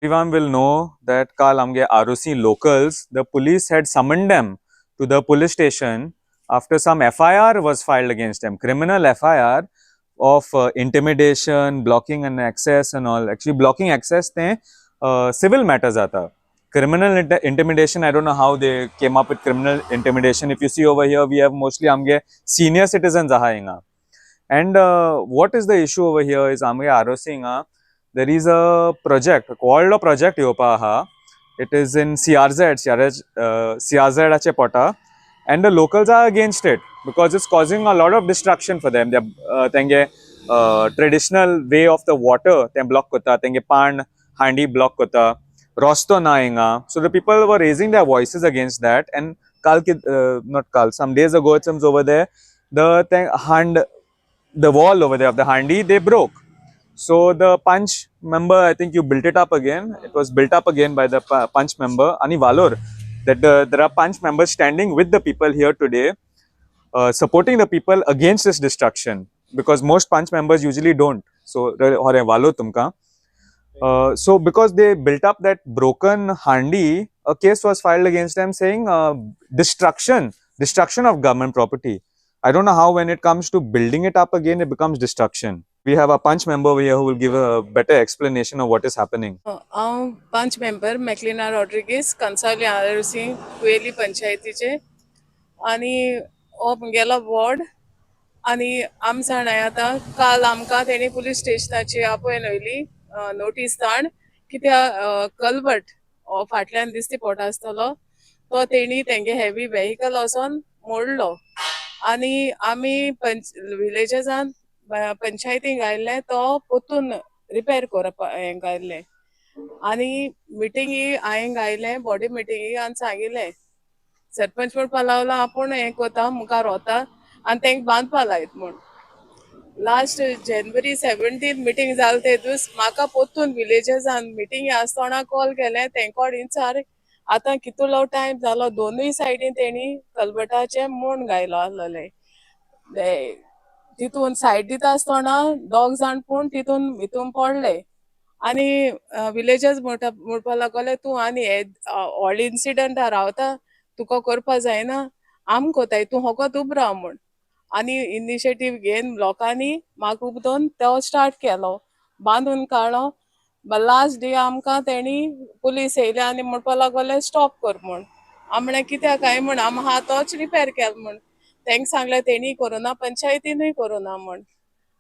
Everyone will know that Kal Amge ROC locals, the police had summoned them to the police station after some FIR was filed against them, criminal FIR of intimidation, blocking and access and all. Actually, blocking access they civil matters aata. Criminal intimidation, I don't know how they came up with criminal intimidation. If you see over here, we have mostly amge senior citizens aha inga. And what is the issue over here is amge ROC inga. There is a project called a project Yopaha. It is in CRZ ache pota, and the locals are against it because it's causing a lot of destruction for them. They traditional way of the water they block kota, tenge pan handi block kota, rosto na inga. So the people were raising their voices against that. And not Kal, some days ago it comes over there, the wall over there of the handi they broke. So the punch member, I think you built it up again. It was built up again by the punch member, Ani Valor. That there are punch members standing with the people here today, supporting the people against this destruction. Because most punch members usually don't. So, hore Valo tumka. So because they built up that broken handi, a case was filed against them saying destruction of government property. I don't know how when it comes to building it up again, it becomes destruction. We have a punch member over here who will give a better explanation of what is happening. पंच member मॅक्लिना Rodrigues Cansaulim RC कुयेली पंचायतीचे आणि हो गेलो ward आणि आम जाणाय आतां काल आमकां तेणी पुलीस स्टेशनाची आपयन वयली नोटीस धाड की त्या कल्वर्ट हो फाटल्यान दिसती पडटा आसतलो तो तेणी तेंगे हेवी व्हेहिकल वचोन मोडलो आणि आमी विलेजान पंचायतीक आयिल्ले तो पोतून रिपेर करप हें गायल्लें आणि मिटिंगी हांवें गायलें बॉडी मिटिंगी आनी सांगिल्लें सरपंच म्हणपा लागलो आपूण हें कोता मुखार वता आनी तेंक बांदपा लायत म्हूण लास्ट January 17 मिटींग जालें ते दीस म्हाका पोत्तून विलेजान मिटींग आसतना कॉल केलें तेंकोड विचार आतां कितलो टायम जालो दोनूय सायडीन तेणी कलबटाचे म्हूण गायलो आसलेले तितून सायड दिता आसतना दोग जाण पूण तितून भितून पडले आणि विलेजर्स म्हणपा लागले तूं आनी हे व्हड इन्सिडंट रावता तुका करपा जायना आम कोताय तूं होकोत उब राव म्हूण आनी इनिशिएटीव घेवन लोकांनी म्हाका उबदोन तो स्टार्ट केलो बांदून काडलो लास्ट डे आमकां तेणी पुलीस येयले आनी म्हणपा लागले स्टॉप कर म्हूण आमणे कित्याक काय म्हूण आम हा तोच रिपेर केलो म्हूण तेंक सांगलें तेणी करुना पंचायतीनूय करुना म्हूण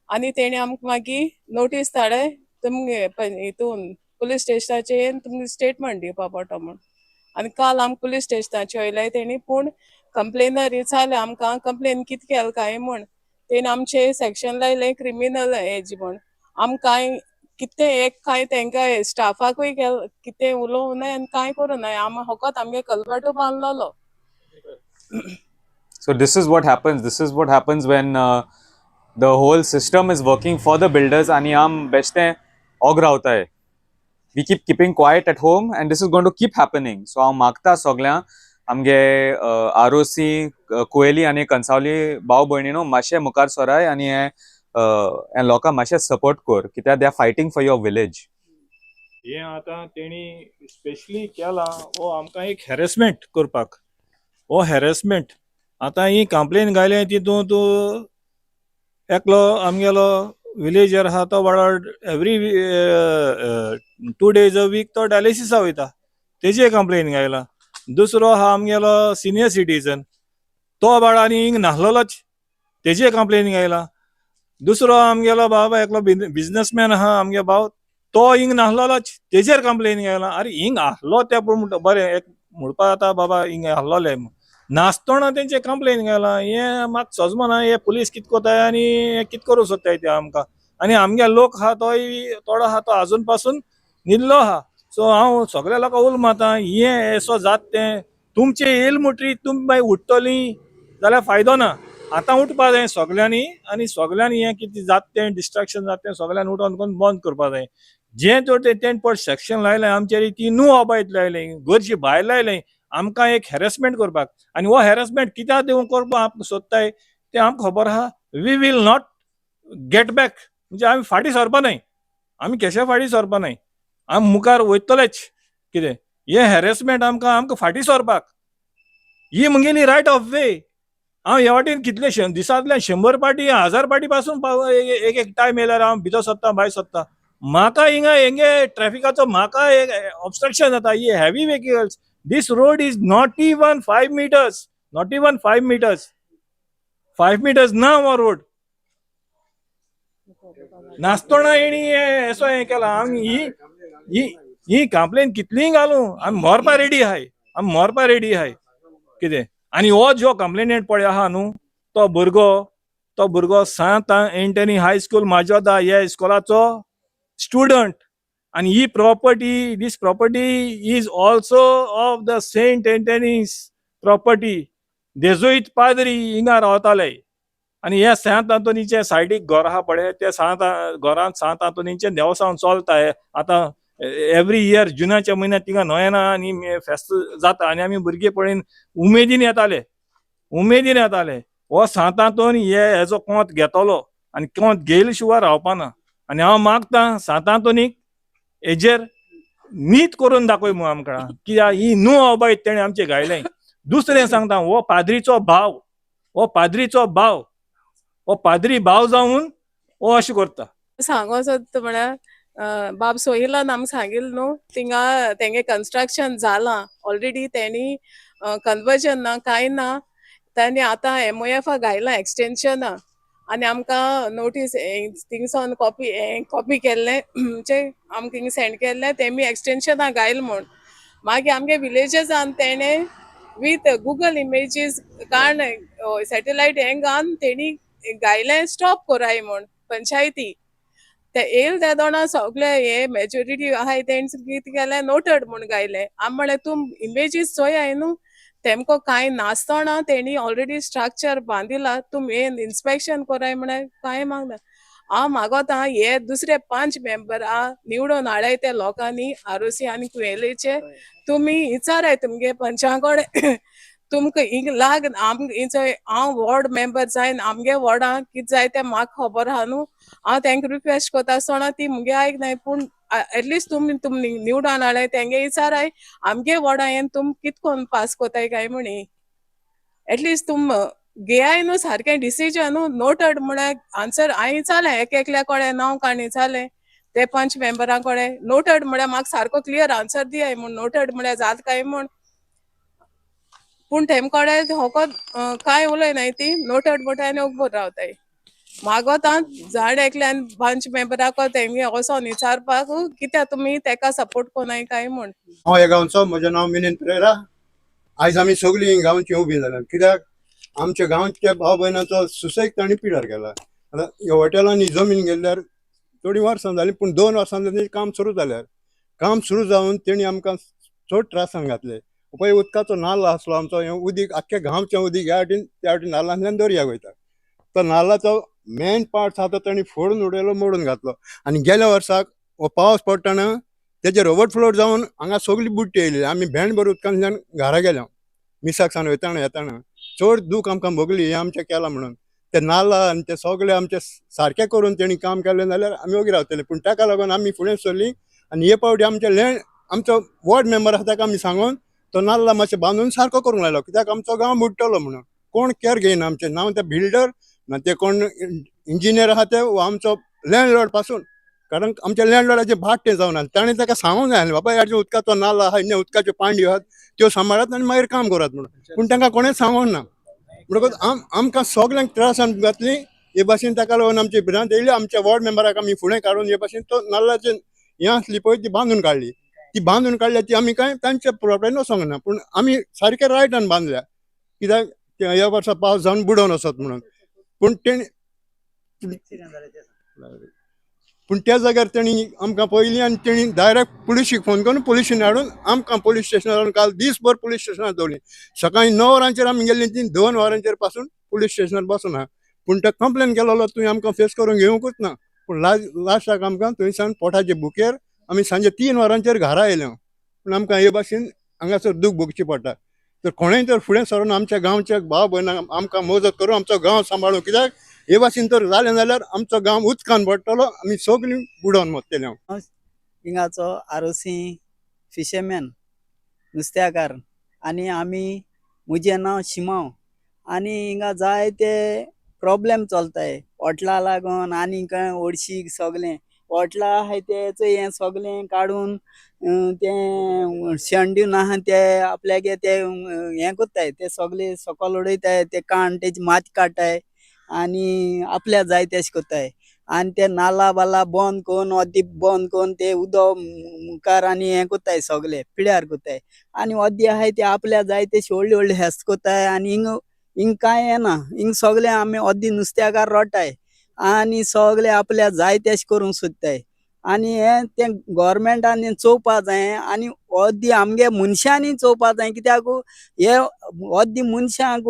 आनी तेणी आमकां मागीर नोटीस धाडले तुमगे हितून पुलीस स्टेशनाचेर येवन तुमगे स्टेटमेंट दिवपा पडटा म्हूण आनी काल आमकां पुलीस स्टेशनाचेर वयले तेणी पूण कंप्लेनर विचारलें आमकां कंप्लेन कितें केलें काय म्हूण तेणी आमचे सेक्शन लायलें क्रिमिनल हेजी म्हूण आमकां कितें एक कांय तेंकां स्टाफाकूय कितें उलोवं न्हय आनी कांय करूं न्हय आम होकोत आमगे कलबाटो बांदलोलो. So this is what happens. This is what happens when the whole system is working for the builders. Ani am beste og रावता है. We keep keeping quiet at home, and this is going to keep happening. So हांव मागता सगळ्यांक आमगे ROC कुयेली आनी कंसावली भाव भयणीनो मातशे मुखार सराय आनी हे लोकांक मातशे सपोर्ट कर कित्याक they are fighting for your village. हे आतां तेणी स्पेशली केला हो आमकां एक हॅरेसमेंट करपाक हो हॅरेसमेंट आतां ही कंप्लेन घायले तितून तूं एकलो आमगेलो विलेजर आहा तो वाडा एवरी 2 days a week तो डायलिसिसा वयता तेजी कंप्लेन घायला दुसरो आहा आमगेलो सिनियर सिटीजन तो बाळा आनी हिंग नाहलोच तेजी कंप्लेन घायला दुसरो आमगेलो बाब एकलो बिझनेसमॅन आहा आमगे भाव तो हिंग नाहलोच तेजेर कंप्लेन घायला अरे हिंग आहलो ते म्हणटा बरें एक म्हणपा आतां बाबा हिंग आहलोले नासतना तेंचे कंप्लेन घायला हे म्हाका सोजमना हे पुलीस कितें कोताय आनी कितें करूं सोदताय ते आमकां आनी आमगे लोक आहा तोय थोडो आहा तो आजून पासून न्हिदलो आहा सो हांव सगळ्या लोकांक उलो मारता हे एसो जात तें तुमचे येल म्हणटरी तुमी मागीर उठतलीं जाल्यार फायदो ना आतां उठपा जाय सगळ्यांनी आनी सगळ्यांनी हें कितें जात तें डिस्ट्रॅक्शन जाता तें सगळ्यांनी उठोन करून बंद करपा जाय जे तर तें पड सेक्शन लायलें आमचेर ती न्यू अबायत लायलें घरची भायर लायलें आमकां एक हॅरेसमेंट करपाक आनी हो हॅरेसमेंट कित्याक दिवं करपाक सोदताय तें आमकां खबर आहा we will not get back म्हणजे आमी फाटीं सरपा न्हय आमी केशे फाटीं सरपा न्हय आमी मुखार वयतलेच कितें हे हॅरेसमेंट आमकां फाटीं सरपाक ही मुगेली रायट ऑफ वे. हांव ह्या वाटेन कितले दिसांतल्यान 100 पाटी 1000 पाटी पासून एक एक टायम येयल्यार हांव भितर सोदता भायर सोदता. म्हाका हिंगा हेंगे ट्रॅफिकाचो म्हाका ऑब्स्ट्रक्शन जाता. ही heavy व्हेकिकल्स. This road is not even 5 meters. Not even 5 meters. 5 meters ना हो रोड. नासतना हेणी हें केला. आमी ही कंप्लेन कितलीय घालूं आमी मरपा रेडी आहाय. आमी मरपा रेडी आहाय कितें. आनी हो जो कंप्लेनेंट पळय आहा न्हू तो भुरगो सांत एंटनी हायस्कूल माजोर्दा ह्या इस्कॉलाचो स्टुडंट. आणि ही property this property is also of the Saint Anthony's property. जेजुईत पाद्री हिंगा रावताले आणि ह्या सांत आंतोनीचे सायडीक घर आहा पळय ते घरांत सांत आंतोनीचे देवस्थान चलता. आतां एवरी इयर जुनाच्या म्हयन्यांत थिंगा नोयना आनी फेस्त जाता आनी आमी भुरगे पळयन उमेदीन येताले. हो सांत आंतोनी हेजो कोंत घेतलो आनी कोंत घेयले शिवाय रावपाना. आनी हांव मागतां सांत आंतोनीक हेजेर नीत करून दाखय म्हणून आमकां कित्याक ही नो अबायत तेणें आमचें घायलें. दुसरें सांगता हो पाद्री भाव जावन हो अशें करता. सांगो सोदता म्हळ्यार बाब सोहिलान आमकां सांगिल्लें न्हू थिंगा तेंगे कन्स्ट्रक्शन जालां ऑलरेडी. तेणी कन्वर्जन ना कांय ना. तांणी आतां MOF घायलां एक्सटेंशना आनी आमकां नोटीस थिंगसान कॉपी केल्लें आमकां थिंगा सेंड केल्लें तेमी एक्सटेंशना घायल म्हूण. मागीर आमगे विलेजान तेणें वीथ गुगल इमेजीस काण सॅटेलायट हें घालन तेणी घायलें स्टॉप कोराय म्हूण पंचायती. ते येयल त्या दोना सगळे हे मेजॉरिटी आहाय तेंच कितें केलें नोटेड म्हूण घायलें. आमी म्हळें तूं इमेजीस चोयाय न्हू तेमको कांय नासतना तेणी ऑलरेडी स्ट्रक्चर बांदिला. तुम येन इन्स्पेक्शन कोराय म्हळ्यार कांय मागना. हांव मागोता हे दुसरे 5 मेंबर निवडून हाडाय त्या लोकांनी ROC आनी कुयेलेचे तुमी विचाराय तुमगे पंचांकडे तुमकां हिंग लाग हांव वॉर्ड मेंबर जायन आमगे वॉर्डां कितें जाय तें म्हाका खबर आहा न्हू. हांव तेंका रिक्वेस्ट कोता आसतना ती मुगे आयकनाय. पूण एटलिस्ट तुम निवडून हाडाय तेंगे विचाराय आमगे वॉर्डां येन तुम कित कोन्न पास कोताय काय म्हणी. एटलिस्ट तुम घेयाय न्हू सारकें डिसिजन न्हू. नोटेड म्हळ्यार आन्सर हांवें विचारलें एकल्या कोडे नांव काण विचारलें ते 5 मेंबरां कोडे. नोटेड म्हळ्यार म्हाका सारको क्लियर आन्सर दियाय म्हूण. नोटेड म्हळ्यार जाता काय म्हूण. पूण तेमकोडे होकोत कांय उलयनाय ती नोटेड म्हणटा आनी ओग्बोर रावताय. मागोता झाड एकल्यान 5 मेंबराक तेंगे वोसोन विचारपाक कित्याक तुमी तेका सपोर्ट कोनाय काय म्हूण. हांव ह्या गांवचो म्हजें नांव मिलिंद पेरेरा. आयज आमी सगळीं गांवची उबी जाल्यात कित्याक आमच्या गांवच्या भाव भयणाचो सुसायड तांणी पिड्यार केला. आतां ह्या हॉटेलांनी जमीन गेल्यार थोडीं वर्सां जालीं पूण 2 वर्सां तेजें काम सुरू जाल्यार काम सुरू जावन तेणी आमकां चड त्रासान घातले. पळय उदकाचो नाल्ल आसलो आमचो हें उदीक आख्ख्या गांवचें उदीक ह्या वाटेन त्या वाटेन नाल्लांतल्यान दर्याक वयता. तो नाल्लाचो मेन पार्ट आसा तो तांणी फोडून उडयलो मोडून घातलो. आनी गेल्या वर्साक हो पावस पडटना तेजेर ओवरफ्लो जावन हांगा सगळी बुट्टी येयली. आमी भेंडभर उदकांतल्यान घरा गेल्या मिसाक सावन वयताना येताना चड दूख आमकां भोगली हें आमचें केलां म्हणून. ते नाल्ला आनी ते सगळे आमचे सारकें करून तेणी काम केलें जाल्यार आमी ओगी रावतले. पूण ताका लागून आमी फुडें सरलीं आनी हे पावटी आमचे लँड आमचो वॉर्ड मेंबर आसा ताका आमी सांगून तो नाल्ला मातशें बांदून सारको करूंक लायलो कित्याक आमचो गांव बुडटलो म्हणून. कोण केअर घेयना आमचें. नांव ते बिल्डर ना ते कोण इंजिनियर आहा ते आमचो लँडलॉर्ड पासून. कारण आमच्या लँडलॉर्डाचे भाट ते जावना. ताणें ताका सांगूंक जाय बाबा ह्या उदकाचो नाल्ल आहा इन्ने उदकाच्यो पांडी आहात त्यो सांबाळात आनी मागीर काम करात म्हणून. पूण तांकां कोणेंच सांगूंक ना. म्हणटकूच आमकां सगळ्यांक त्रासान घातली. हे भाशेन ताका लागून आमची भिरांत येयली. आमच्या वॉर्ड मेंबराक आमी फुडें काडून हे भाशेन तो नाल्लाचें हें आसली पळय ती बांदून काडली. ती बांदून काडल्या ती आमी कांय तांच्या प्रॉब्लेम वचोंक ना. पूण आमी सारकें रायटान बांदल्या कित्याक ह्या वर्सा पावस जावन बुडोवन वचत म्हणून. पूण तेणी पूण त्या जाग्यार तेणी आमकां पयलीं आनी तेणी डायरेक्ट पुलिशीक फोन करून पुलिशेन हाडून आमकां पुलीस स्टेशनार काल दिसभर पुलीस स्टेशनार दवरलीं. सकाळीं 9 वरांचेर आमी गेल्लीं ती 2 वरांचेर पासून पुलीस स्टेशनार बसून आहा. पूण तो कंप्लेन केलोलो तुवें आमकां फेस करून घेवंकूच ना. पूण लास्टाक आमकां थंयसान पोटाचे बुकेर आमी सांजे 3 वरांचेर घरा येयल्या. पूण आमकां हे भाशेन हांगासर दूख भोगची पडटा. तर कोणेंय तर फुडें सरून आमच्या गांवच्या भाव भयणांक आमकां मजत करून आमचो गांव सांबाळूं कित्याक हे भाशेन तर जालें जाल्यार आमचो गांव उदकान पडटलो. आमी सगळीं बुडोवन वतले. हिंगाचो आरोसी फिशरमॅन नुस्त्याकार आनी आमी म्हजें नांव शिमाव आनी हिंगा जायते प्रॉब्लेम चलताय हॉटला लागून आनी खंय ओडशीक सगलें हॉटलां आहाय तेच हें सगलें काडून तें शेण आहा ते आपल्यागे ते हें कोत्ताय ते सगळे सकयल उडयताय ते काण तेची माती काडटाय आनी आपल्या जाय तेशें कोत्ताय आनी ते नाला बाला बंद करून अद्दी बंद करून ते उदक मुखार आनी हें कोत्ताय सगळे पिड्यार कोत्ताय आनी अद्दी आहाय ते आपल्या जाय तेशी व्हडली व्हडली हेस्त कोत्ताय आनी हिंग कांय येना हिंग सगळे आमी अद्दी नुस्त्याकार रडटाय आनी सगळे आपल्या जाय तेशें करूंक सोदताय आनी हें तें गोवोरमेंटान चोवपा जाय आनी अद्दी आमगे मनशांनी चोवपा जाय कित्याक हे अद्दी मनशांक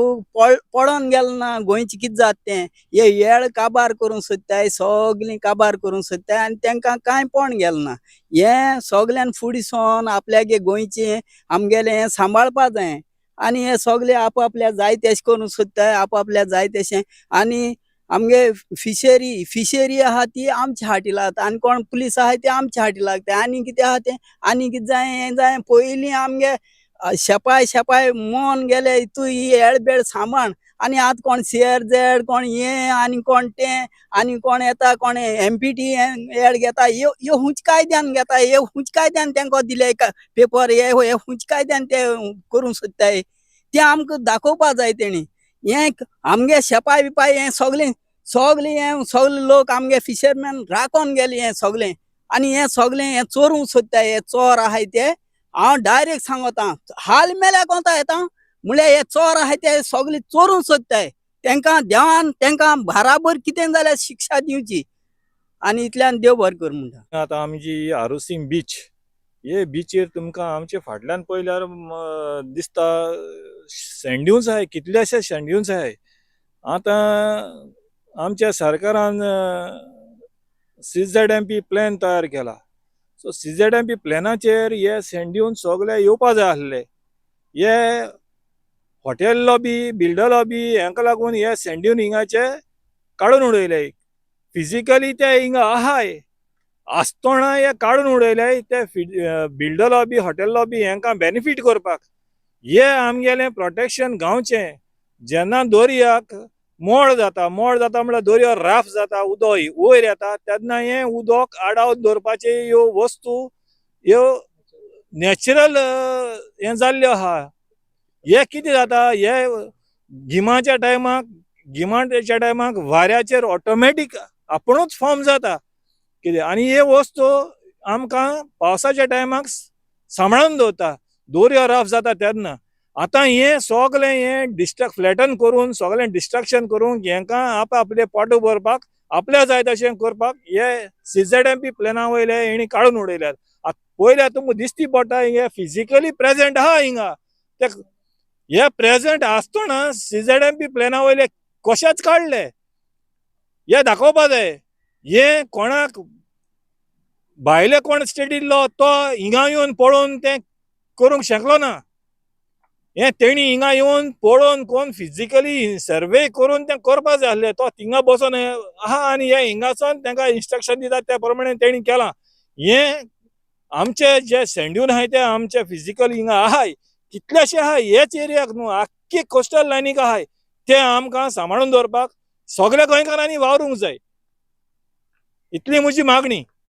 पडोन गेलें ना गोंयचें कितें जाता तें हे येळ काबार करूंक सोदताय सगलीं काबार करूंक सोदताय आनी तांकां कांय पण गेलें ना हें सगल्यान फुडें सोन आपल्यागे गोंयचें आमगेलें हें सांबाळपा जाय आनी हे सगळे आपआपल्या जाय तेशें करूंक सोदताय आपआपल्या जाय तेशें आनी आमगे फिशरी आहा ती आमच्या हाटी लागता आनी कोण पुलीस आहाय ते आमच्या हाटी लागता आनी कितें आहा तें आनी कितें जाय हें जाय पयलीं आमगे शेपाय मोन गेले हितू ही येळबेळ सांबाळ आनी आतां कोण CRZ कोण हें आनी कोण तें आनी कोण येता कोण MPT येळ घेता ह्यो हुंच कायद्यान घेता हे हुंच कायद्यान तेंको दिले पेपर हे हुंच कायद्यान ते करूंक सोदताय तें आमकां दाखोवपा जाय तेणी हें आमगे शेपाय बिपाय हें सगलें हें सगळे लोक आमगे फिशरमॅन राखोन गेले हें सगलें आनी हें सगलें हें चोरूंक सोदताय हे चोर आहाय ते हांव डायरेक्ट सांगता हाल मेल्या कोंता येता म्हळ्यार हे चोर आहाय ते सगळे चोरूंक सोदताय तेंकां देवान तेंकां बाराबर कितें जाल्यार शिक्षा दिवची आनी इतल्यान देव बरें कर म्हणटा आतां आमची आरोसीम बीच हे बीचेर तुमकां आमचे फाटल्यान पयल्यार दिसता सँड ड्यून्स आहाय कितलेशे सँड ड्यून्स आहाय आतां आमच्या सरकारान CZMP प्लॅन तयार केला सो CZMP प्लॅनाचेर हे सँड ड्यून्स सगळे येवपा जाय आसले हे हॉटेल लॉबी बिल्डर लॉबी हेंका लागून हे सँड ड्यून हिंगाचे काडून उडयले फिजिकली ते हिंगा आहाय आसतना हे काडून उडयले ते बिल्डर लॉबी हॉटेल लॉबी हेंकां बेनिफीट करपाक हे आमगेलें प्रोटेक्शन गांवचें जेन्ना दर्याक मोड जाता म्हळ्यार दर्यो राफ जाता उदक वयर येता तेन्ना हें उदक आडावन दवरपाचे ह्यो वस्तू ह्यो नॅचरल हें जाल्ल्यो आहा हे कितें जाता हे गिमाच्या टायमाक वाऱ्याचेर ऑटोमॅटीक आपुणूच फॉर्म जाता कितें आनी हे वस्तू आमकां पावसाच्या टायमाक सांबाळून दवरता दर्यो राफ जाता तेन्ना आतां हें सगलें हें फ्लॅटन करून सगलें डिस्ट्रक्शन करून हेंकां आपले पोट भरपाक आपल्या जाय तशें करपाक हे CZMP प्लॅना वयले हेणी काडून उडयल्यात पयल्यार तुमकां दिश्टी पडटा हे फिजिकली प्रेजेंट आहा हिंगा ते हे प्रेजेंट आसतना CZMP प्लॅना वयले कशेच काडले हे दाखोवपा जाय हे कोणाक भायले कोण स्टेटींतलो तो हिंगा येवन पळोवन तें करूंक शकलो ना हे तेणी हिंगा येवन पळोवन कोण फिजिकली सर्वे करून तें करपा जाय आसलें तो थिंगा बसून आहा आनी हे हिंगासून तांकां इन्स्ट्रक्शन दिता त्या प्रमाणे तेणी केलां हें आमचे जे सँड ड्यून आहाय ते आमचे फिजिकल हिंगा आहाय कितलेशे आहाय हेच एरियाक न्हू आख्खी कोस्टल लायनीक आहाय ते आमकां सांबाळून दवरपाक सगळ्या गोंयकारांनी वावरूंक जाय इतली म्हजी मागणी